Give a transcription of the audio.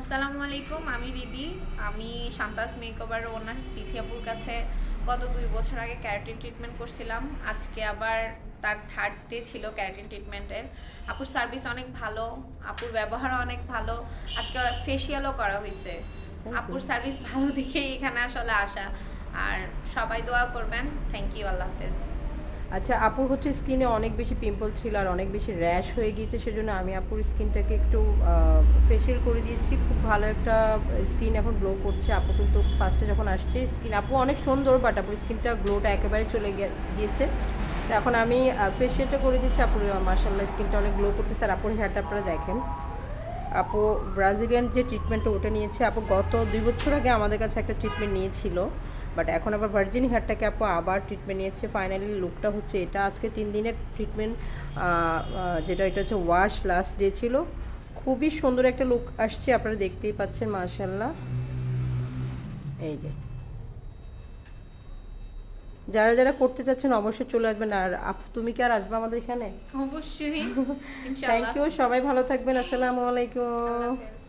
আসসালামু আলাইকুম, আমি রিদি। আমি শান্তাস মেকওভার ওনার তিথি আপুর কাছে গত 2 বছর আগে ক্যারাটিন ট্রিটমেন্ট করছিলাম। আজকে আবার তার থার্ড ডে ছিল ক্যারাটিন ট্রিটমেন্টের। আপুর সার্ভিস অনেক ভালো, আপুর ব্যবহারও অনেক ভালো। আজকে ফেসিয়ালও করা হয়েছে। Thank you. আপুর সার্ভিস ভালো দেখেই এখানে আসলে আসা। আর সবাই দোয়া করবেন। থ্যাংক ইউ, আল্লাহ হাফেজ। আচ্ছা, আপুর হচ্ছে স্কিনে অনেক বেশি পিম্পল ছিল আর অনেক বেশি র্যাশ হয়ে গিয়েছে, সেজন্য আমি আপুর স্কিনটাকে একটু ফেশিয়াল করে দিয়েছি। খুব ভালো একটা স্কিন এখন গ্লো করছে। আপু কিন্তু ফার্স্টে যখন আসছে স্কিন, আপু অনেক সুন্দর, বাট আপুর স্কিনটা গ্লোটা একেবারে চলে গিয়েছে। তো এখন আমি ফেশিয়ালটা করে দিচ্ছি। আপুর মার্শাল্লাহ স্কিনটা অনেক গ্লো করতেছে। আর আপুর হেয়ারটা আপনারা দেখেন, আপু ব্রাজিলিয়ান যে ট্রিটমেন্টটা ওটা নিয়েছে। আপু গত 2 বছর আগে আমাদের কাছে একটা ট্রিটমেন্ট নিয়েছিল, বাট এখন আবার ভার্জিন হেয়ারটাকে আপু আবার ট্রিটমেন্ট নিয়েছে। ফাইনালি লুকটা হচ্ছে এটা। আজকে 3 দিনের ট্রিটমেন্ট, যেটা এটা হচ্ছে ওয়াশ লাস্ট ডে ছিল। খুবই সুন্দর একটা লুক আসছে, আপনারা দেখতেই পাচ্ছেন মাশাল্লাহ। এই যে যারা যারা করতে চাচ্ছেন অবশ্যই চলে আসবেন। আর আপু তুমি কি আর আসবে আমাদের এখানে? অবশ্যই, থ্যাংক ইনশাআল্লাহ। ইউ, সবাই ভালো থাকবেন। আসসালামু আল্লাহ আলাইকুম। হাফেজ।